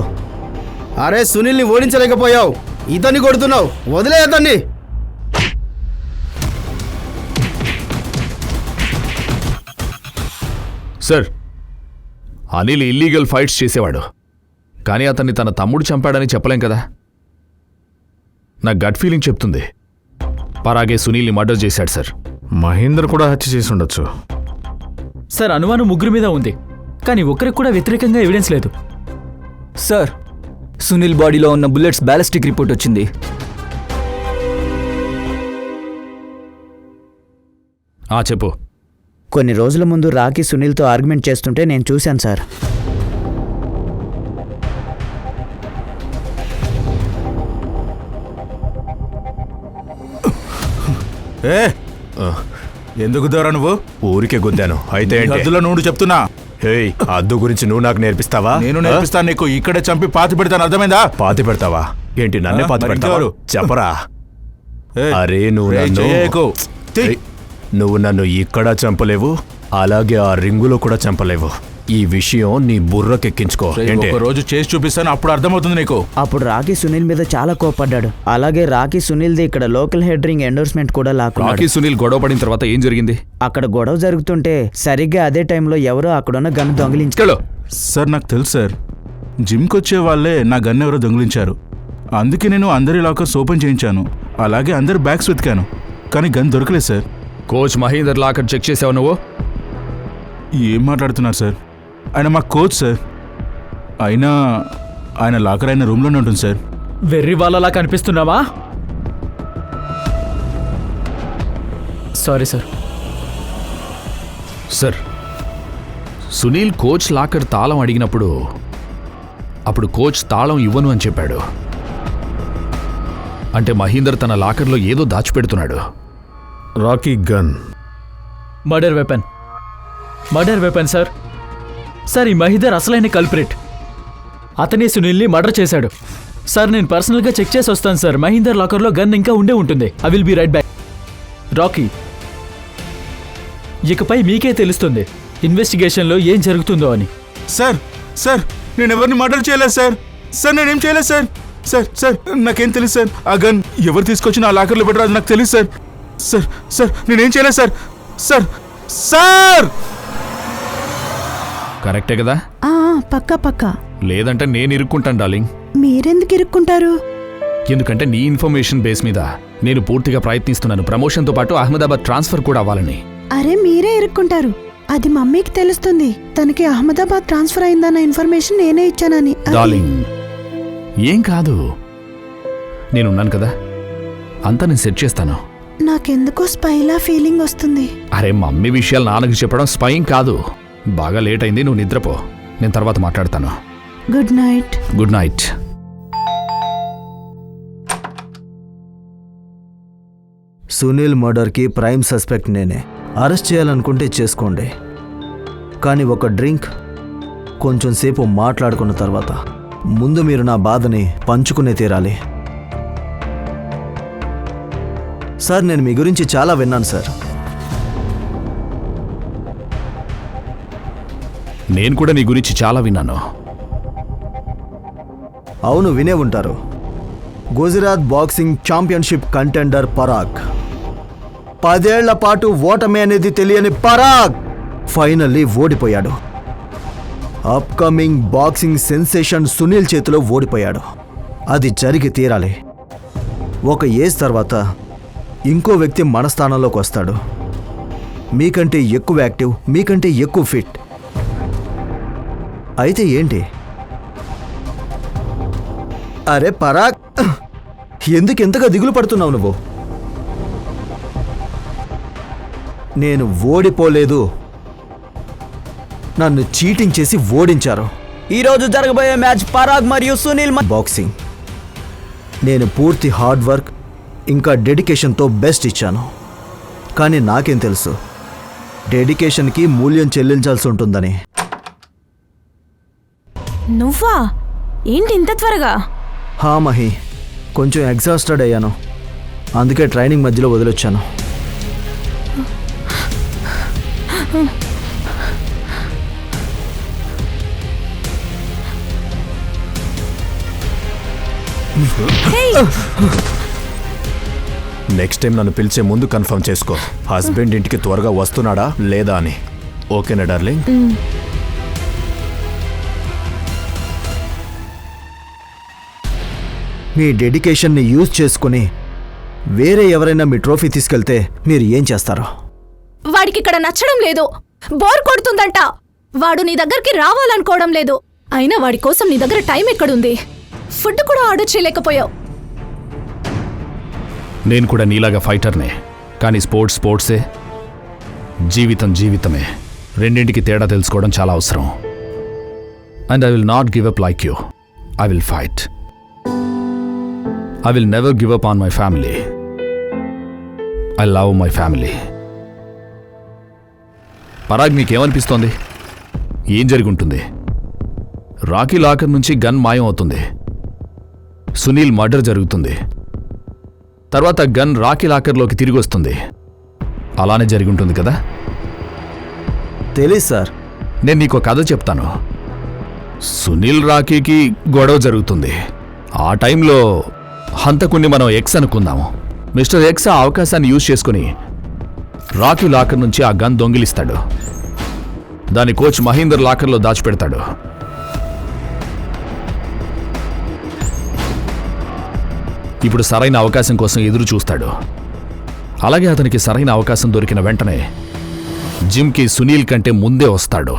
అరే సునీల్ని ఓడించలేకపోయావు, ఇతన్ని కొడుతున్నావు, వదిలే అతన్ని. సార్, అనిల్ ఇల్లీగల్ ఫైట్స్ చేసేవాడు, కానీ అతన్ని తన తమ్ముడు చంపాడని చెప్పలేం కదా. నా గట్ ఫీలింగ్ చెప్తుంది పరాగే సునీల్ని మర్డర్ చేశాడు సార్. మహేందర్ కూడా హత్య చేసి ఉండొచ్చు సార్. అనుమానం ముగ్గురు మీద ఉంది, కానీ ఒకరికి కూడా వ్యతిరేకంగా ఎవిడెన్స్ లేదు. సార్, సునీల్ బాడీలో ఉన్న బుల్లెట్స్ బ్యాలిస్టిక్ రిపోర్ట్ వచ్చింది. చెప్పు. కొన్ని రోజుల ముందు రాకీ సునీల్తో ఆర్గ్యుమెంట్ చేస్తుంటే నేను చూశాను సార్. ఎందుకు దూరా నువ్వు? ఊరికే గుద్దాను. అయితే అద్దులో నువ్వు చెప్తున్నా. హేయ్, అద్దు గురించి నువ్వు నాకు నేర్పిస్తావా? నేను నేర్పిస్తాను నీకు. ఇక్కడే చంపి పాతి పెడతాను, అర్థమైందా? పాతి పెడతావా ఏంటి? నన్నే పాతి పెడతావా? చెప్పరా. అరే నువ్వు నన్ను ఇక్కడ చంపలేవు, అలాగే ఆ రింగులో కూడా చంపలేవు. ఈ విషయం నీ బుర్రకెక్కించుకో. ఒక రోజు చేసి చూపిస్తాను, అప్పుడు అర్థమవుతుంది నీకు. అప్పుడు రాకీ సునీల్ మీద చాలా కోపడ్డాడు. అలాగే రాకీ సునీల్ది ఇక్కడ లోకల్ హెడ్ రింగ్ ఎండోర్స్మెంట్ కూడా లాక్కున్నాడు. రాకీ సునీల్ గొడవ పడిన తర్వాత ఏం జరిగింది? అక్కడ గొడవ జరుగుతుంటే సరిగ్గా అదే టైంలో ఎవరో అక్కడున్న గన్ను దొంగిలించారు. సార్, నాకు తెలుసు సార్. జిమ్కి వచ్చే వాళ్ళే నా గన్ ఎవరో దొంగిలించారు. అందుకే నేను అందరి లాకర్స్ ఓపెన్ చేయించాను, అలాగే అందరి బ్యాగ్స్ వెతికాను, కానీ గన్ దొరకలేదు sir. Coach Mahender locker check చేసావు నువ్వు? ఏం మాట్లాడుతున్నారు సార్? ఆయన మా కోచ్ సార్. అయినా ఆయన లాకర్ ఆయన రూమ్లోనే ఉంటుంది సార్. వెర్రి వాళ్ళలా కనిపిస్తున్నావా? Sorry sir. Sir, Sunil coach locker తాళం అడిగినప్పుడు అప్పుడు కోచ్ తాళం ఇవ్వను అని చెప్పాడు. అంటే మహీందర్ తన లాకర్లో ఏదో దాచిపెడుతున్నాడు. Rocky gun, murder weapon. Murder weapon sir. Sir, ఈ మహీందర్ అసలైన కల్ప్రిట్. అతనే సునీల్ని మర్డర్ చేశాడు. సార్, నేను పర్సనల్గా చెక్ చేసి వస్తాను సార్. మహీందర్ లాకర్లో గన్ ఇంకా ఉండే ఉంటుంది. I will be right back. Rocky, ఇకపై మీకే తెలుస్తుంది ఇన్వెస్టిగేషన్లో ఏం జరుగుతుందో అని. సార్, సార్, నేను ఎవరిని మర్డర్ చేయలేదు సార్. సార్, నేనేం చేయలేదు సార్. సార్, సార్, నాకేం తెలుసు సార్. ఆ గన్ ఎవరు తీసుకొచ్చి నా లాకర్లో పెట్టారు అది నాకు తెలుసు సార్. సార్, సార్, నేనేం చేయలేదు సార్. Sir, sir. కరెక్టే కదా? పక్కా పక్కా. లేదంటే నేను ఇరుక్కుంటాను డార్లింగ్. మీరెందుకు ఇరుక్కుంటారు? ఎందుకంటే నీ ఇన్ఫర్మేషన్ బేస్ మీద నేను పూర్తిగా ప్రయత్నిస్తున్నాను. ప్రమోషన్తో పాటు అహ్మదాబాద్ ట్రాన్స్ఫర్ కూడా అవ్వాలని. అరే మీరే ఇరుక్కుంటారు. అది మమ్మీకి తెలుస్తుంది. తనకి అహ్మదాబాద్ ట్రాన్స్ఫర్ అయిందన్న ఇన్ఫర్మేషన్ నేనే ఇచ్చానని. డార్లింగ్, ఏం కాదు, నేనున్నాను కదా, అంతా నేను సెట్ చేస్తాను. నాకెందుకో స్పైలా ఫీలింగ్ వస్తుంది. అరే, మమ్మీ విషయాలు నాన్నకి చెప్పడం స్పైయింగ్ కాదు. బాగా లేట్ అయింది, నువ్వు నిద్రపో, నేను తర్వాత మాట్లాడతాను. Good night. Good night. Sunil మర్డర్కి ప్రైమ్ సస్పెక్ట్ నేనే. అరెస్ట్ చేయాలనుకుంటే చేసుకోండి, కానీ ఒక డ్రింక్, కొంచెం సేపు మాట్లాడుకున్న తర్వాత ముందు మీరు నా బాధని పంచుకునే తీరాలి. సార్, నేను మీ గురించి చాలా విన్నాను సార్. నేను కూడా నీ గురించి చాలా విన్నాను. అవును, వినే ఉంటారు. Gujarat boxing championship contender Parag, 10 ఏళ్ల పాటు ఓటమి అనేది తెలియని పరాగ్ ఫైనల్లీ ఓడిపోయాడు. అప్కమింగ్ బాక్సింగ్ సెన్సేషన్ సునీల్ చేతిలో ఓడిపోయాడు. అది జరిగి తీరాలి. ఒక ఏజ్ తర్వాత ఇంకో వ్యక్తి మన స్థానంలోకి వస్తాడు. మీకంటే ఎక్కువ యాక్టివ్, మీకంటే ఎక్కువ ఫిట్. అయితే ఏంటి? అరే పరాగ్, ఎందుకు ఎంతగా దిగులు పడుతున్నావు నువ్వు? నేను ఓడిపోలేదు, నన్ను చీటింగ్ చేసి ఓడించారు. ఈరోజు జరగబోయే మ్యాచ్ పరాగ్ మరియు సునీల్ బాక్సింగ్ నేను పూర్తి హార్డ్ వర్క్ ఇంకా డెడికేషన్తో బెస్ట్ ఇచ్చాను. కానీ నాకేం తెలుసు డెడికేషన్కి మూల్యం చెల్లించాల్సి ఉంటుందని. నువ్వా? ఏంటి ఇంత త్వరగా? హా మహి, కొంచెం ఎగ్జాస్టెడ్ అయ్యాను, అందుకే ట్రైనింగ్ మధ్యలో వదిలొచ్చాను. నెక్స్ట్ టైం నన్ను పిలిచే ముందు కన్ఫర్మ్ చేసుకో, హస్బెండ్ ఇంటికి త్వరగా వస్తున్నాడా లేదా అని. ఓకేనా డార్లింగ్? మీ డెడికేషన్ని యూజ్ చేసుకుని వేరే ఎవరైనా మీ ట్రోఫీ తీసుకెళ్తే మీరు ఏం చేస్తారో? వాడికి ఇక్కడ నచ్చడం లేదు, బోర్ కొడుతుందంట. వాడు నీ దగ్గరికి రావాలనుకోవడం లేదు. అయినా వాడి కోసం నీ దగ్గర టైం ఎక్కడుంది? ఫుడ్ కూడా ఆర్డర్ చేయలేకపోయావు. నేను కూడా నీలాగా ఫైటర్నే, కానీ స్పోర్ట్సే, జీవితం జీవితమే. రెండింటికి తేడా తెలుసుకోవడం చాలా అవసరం. And I will not give up like you. I will fight. I will never give up on my family. I love my family. Parag, నీకేమనిపిస్తోంది? ఏం జరిగి ఉంటుంది? రాకీ లాకర్ నుంచి గన్ మాయం అవుతుంది, సునీల్ మర్డర్ జరుగుతుంది, తర్వాత గన్ రాకీ లాకర్లోకి తిరిగి వస్తుంది. అలానే జరిగి ఉంటుంది కదా? తెలీదు సార్. నేను నీకు కథ చెప్తాను. సునీల్ రాకీకి గొడవ జరుగుతుంది. ఆ టైంలో హంతకుణ్ణి మనం ఎక్స్ అనుకుందాము. మిస్టర్ ఎక్స్ ఆ అవకాశాన్ని యూజ్ చేసుకుని రాకీ లాకర్ నుంచి ఆ గన్ దొంగిలిస్తాడు. దాని కోచ్ మహీందర్ లాకర్లో దాచిపెడతాడు. ఇప్పుడు సరైన అవకాశం కోసం ఎదురు చూస్తాడు. అలాగే అతనికి సరైన అవకాశం దొరికిన వెంటనే జిమ్కి సునీల్ కంటే ముందే వస్తాడు.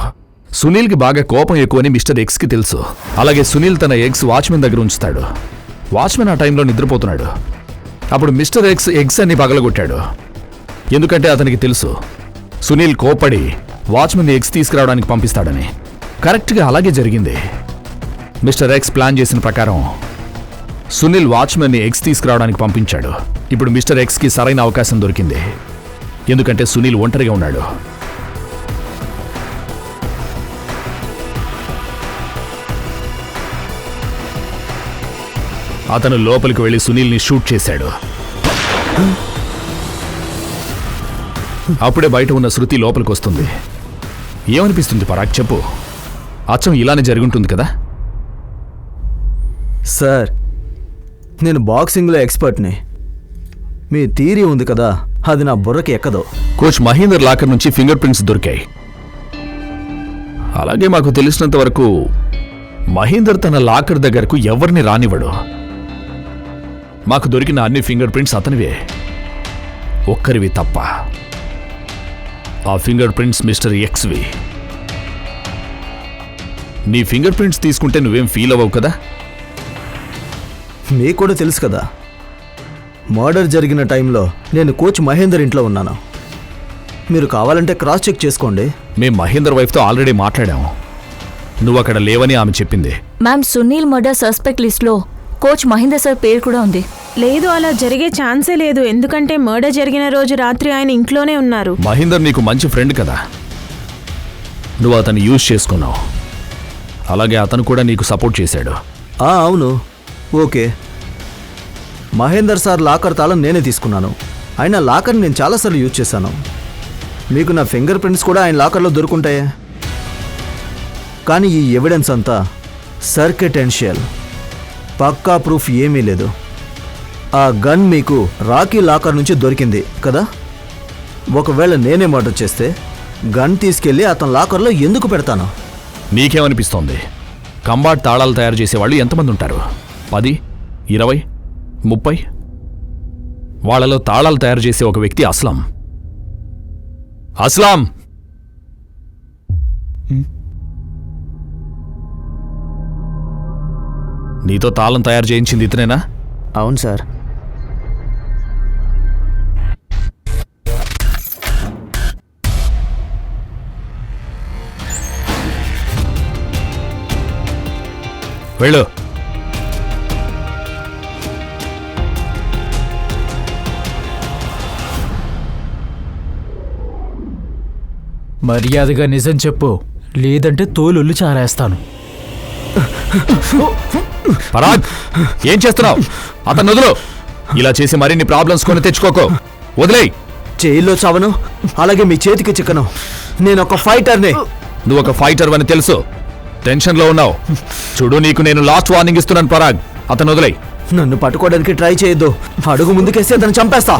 సునీల్కి బాగా కోపం ఎక్కువని మిస్టర్ ఎక్స్కి తెలుసు. అలాగే సునీల్ తన ఎగ్స్ వాచ్మెన్ దగ్గర ఉంచుతాడు. వాచ్మెన్ ఆ టైంలో నిద్రపోతున్నాడు. అప్పుడు మిస్టర్ ఎగ్స్ అన్ని పగలగొట్టాడు. ఎందుకంటే అతనికి తెలుసు సునీల్ కోపడి వాచ్మెన్ ఎగ్స్ తీసుకురావడానికి పంపిస్తాడని. కరెక్ట్గా అలాగే జరిగింది. మిస్టర్ ఎక్స్ ప్లాన్ చేసిన ప్రకారం సునీల్ వాచ్మెన్ని ఎగ్స్ తీసుకురావడానికి పంపించాడు. ఇప్పుడు మిస్టర్ ఎక్స్కి సరైన అవకాశం దొరికింది, ఎందుకంటే సునీల్ ఒంటరిగా ఉన్నాడు. అతను లోపలికి వెళ్లి సునీల్ని షూట్ చేశాడు. అప్పుడే బయట ఉన్న శృతి లోపలికి వస్తుంది. ఏమనిపిస్తుంది పరాగ్, చెప్పు. అచ్చం ఇలానే జరుగుంటుంది కదా? సార్, నేను బాక్సింగ్లో ఎక్స్పర్ట్ని. మీ థియరీ ఉంది కదా, అది నా బుర్రకి ఎక్కదు. కోచ్ మహీందర్ లాకర్ నుంచి ఫింగర్ ప్రింట్స్ దొరికాయి. అలాగే మాకు తెలిసినంత వరకు మహీందర్ తన లాకర్ దగ్గరకు ఎవరిని రానివ్వడు. మాకు దొరికిన అన్ని ఫింగర్ ప్రింట్స్ అతనివే, ఒక్కరివి తప్ప. ఆ ఫింగర్ ప్రింట్స్ మిస్టర్ ఎక్స్వి. నీ ఫింగర్ ప్రింట్స్ తీసుకుంటే నువ్వేం ఫీల్ అవ్వవు కదా? మీకు కూడా తెలుసు కదా, మర్డర్ జరిగిన టైంలో నేను కోచ్ మహేందర్ ఇంట్లో ఉన్నాను. మీరు కావాలంటే క్రాస్ చెక్ చేసుకోండి. మేం మహేందర్ వైఫ్తో ఆల్రెడీ మాట్లాడాము. నువ్వు అక్కడ లేవని ఆమె చెప్పింది. మ్యామ్, సునీల్ మర్డర్ సస్పెక్ట్ లిస్ట్లో కోచ్ మహేందర్ సార్ పేరు కూడా ఉంది. లేదు, అలా జరిగే ఛాన్సే లేదు. ఎందుకంటే మర్డర్ జరిగిన రోజు రాత్రి ఆయన ఇంట్లోనే ఉన్నారు. మహేందర్ నీకు మంచి ఫ్రెండ్ కదా, నువ్వు అతన్ని యూజ్ చేసుకున్నావు. అలాగే అతను కూడా నీకు సపోర్ట్ చేశాడు. అవును, ఓకే. మహేందర్ సార్ లాకర్ తాళం నేనే తీసుకున్నాను. ఆయన లాకర్ని నేను చాలాసార్లు యూజ్ చేశాను. మీకు నా ఫింగర్ ప్రింట్స్ కూడా ఆయన లాకర్లో దొరుకుంటాయే. కానీ ఈ ఎవిడెన్స్ అంతా సర్కెటెన్షియల్, పక్కా ప్రూఫ్ ఏమీ లేదు. ఆ గన్ మీకు రాకీ లాకర్ నుంచి దొరికింది కదా? ఒకవేళ నేనే మర్డర్ చేస్తే గన్ తీసుకెళ్ళి అతని లాకర్లో ఎందుకు పెడతాను? నీకేమనిపిస్తోంది? కంబాట్ తాళాలు తయారు చేసేవాళ్ళు ఎంతమంది ఉంటారు? 10, 20, 30? వాళ్ళలో తాళాలు తయారు చేసే ఒక వ్యక్తి అస్లాం. అస్లాం! నీతో తాళం తయారు చేయించింది ఇతనేనా? అవును సార్. వెళ్ళు. మర్యాదగా నిజం చెప్పు, లేదంటే తోలొల్లు చారేస్తాను. పరాగ్, ఏం చేస్తున్నావు? అతను వదులు. ఇలా చేసి మరిన్ని ప్రాబ్లమ్స్ కొని తెచ్చుకోకు. వదిలేయ్. జైల్లో చావను, అలాగే మీ చేతికి చిక్కను. నేను ఒక ఫైటర్ని. నువ్వు ఒక ఫైటర్ అని తెలుసు. టెన్షన్లో ఉన్నావు. చూడు, నీకు నేను లాస్ట్ వార్నింగ్ ఇస్తున్నాను పరాగ్. అతను వదిలేయ్. నన్ను పట్టుకోవడానికి ట్రై చేయొద్దు. అడుగు ముందుకేస్తే అతను చంపేస్తా.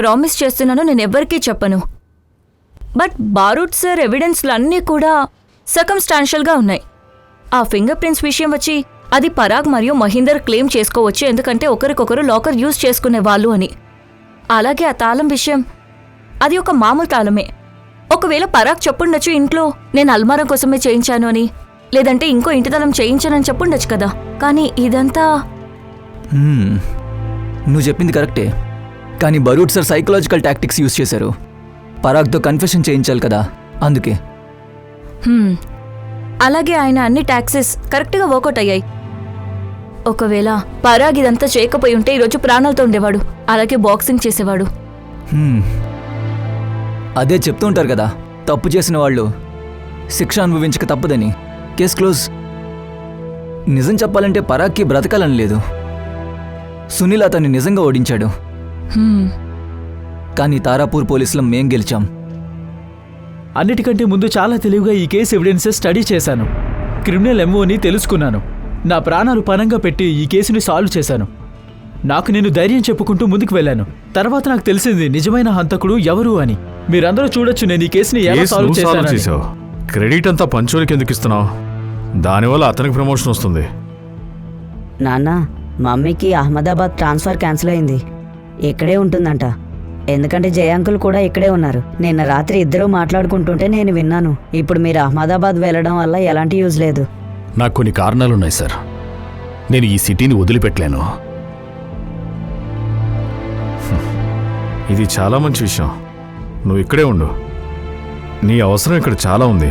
ప్రామిస్ చేస్తున్నాను, నేను ఎవ్వరికీ చెప్పను. బట్ బారూద్ సార్ ఎవిడెన్స్లు అన్నీ కూడా సర్కమ్స్టాన్షియల్గా ఉన్నాయి. ఆ ఫింగర్ ప్రింట్స్ విషయం వచ్చి అది పరాగ్ మరియు మహీందర్ క్లెయిమ్ చేసుకోవచ్చు, ఎందుకంటే ఒకరికొకరు లాకర్ యూజ్ చేసుకునే వాళ్ళు అని. అలాగే ఆ తాళం విషయం, అది ఒక మామూలు తాళమే. ఒకవేళ పరాగ్ చెప్పుండొచ్చు ఇంట్లో నేను అల్మారా కోసమే చేయించాను అని, లేదంటే ఇంకో ఇంటి తాళం చేయించానని చెప్పుండొచ్చు కదా. కానీ ఇదంతా నువ్వు చెప్పింది కరెక్టే, కానీ బరూడ్ సార్ సైకలాజికల్ టాక్టిక్స్ యూజ్ చేశారు. పరాగ్తో కన్ఫెషన్ చేయించాలి కదా, అందుకే. అలాగే ఆయన అన్ని టాక్సెస్ కరెక్ట్గా వర్కౌట్ అయ్యాయి. ఒకవేళ పరాగ్ ఇదంతా చేయకపోయి ఉంటే ఈరోజు ప్రాణాలతో ఉండేవాడు, అలాగే బాక్సింగ్ చేసేవాడు. అదే చెప్తూ ఉంటారు కదా, తప్పు చేసిన వాళ్ళు శిక్ష అనుభవించక తప్పదని. Case close. నిజం చెప్పాలంటే పరాగ్కి బ్రతకాలని లేదు. సునీల్ అతన్ని నిజంగా ఓడించాడు. కానీ తారాపూర్ పోలీసులం మేం గెలిచాం. అన్నిటికంటే ముందు చాలా తెలివిగా ఈ కేసు ఎవిడెన్సెస్ స్టడీ చేశాను. క్రిమినల్ ఎంఓని తెలుసుకున్నాను. నా ప్రాణాలు పణంగా పెట్టి ఈ కేసుని సాల్వ్ చేశాను. నాకు నేను ధైర్యం చెప్పుకుంటూ ముందుకు వెళ్ళాను. తర్వాత నాకు తెలిసింది నిజమైన హంతకుడు ఎవరు అని. మీరందరూ చూడొచ్చు నేను ఈ కేసుని ఎలా సాల్వ్ చేశాను. క్రెడిట్ అంతా పంచోలికి ఎందుకు ఇస్తున్నావు? దానివల్ల అతనికి ప్రమోషన్ వస్తుంది. నాన్న, మమ్మీకి అహ్మదాబాద్ ట్రాన్స్ఫర్ క్యాన్సిల్ అయింది. ఇక్కడే ఉంటుందంట, ఎందుకంటే జయాంకుల్ కూడా ఇక్కడే ఉన్నారు. నిన్న రాత్రి ఇద్దరూ మాట్లాడుకుంటుంటే నేను విన్నాను. ఇప్పుడు మీరు అహ్మదాబాద్ వెళ్ళడం వల్ల ఎలాంటి యూజ్ లేదు. నాకు కొన్ని కారణాలున్నాయి సార్. నేను ఈ సిటీని వదిలిపెట్టలేను. ఇది చాలా మంచి విషయం. నువ్వు ఇక్కడే ఉండు. నీ అవసరం ఇక్కడ చాలా ఉంది.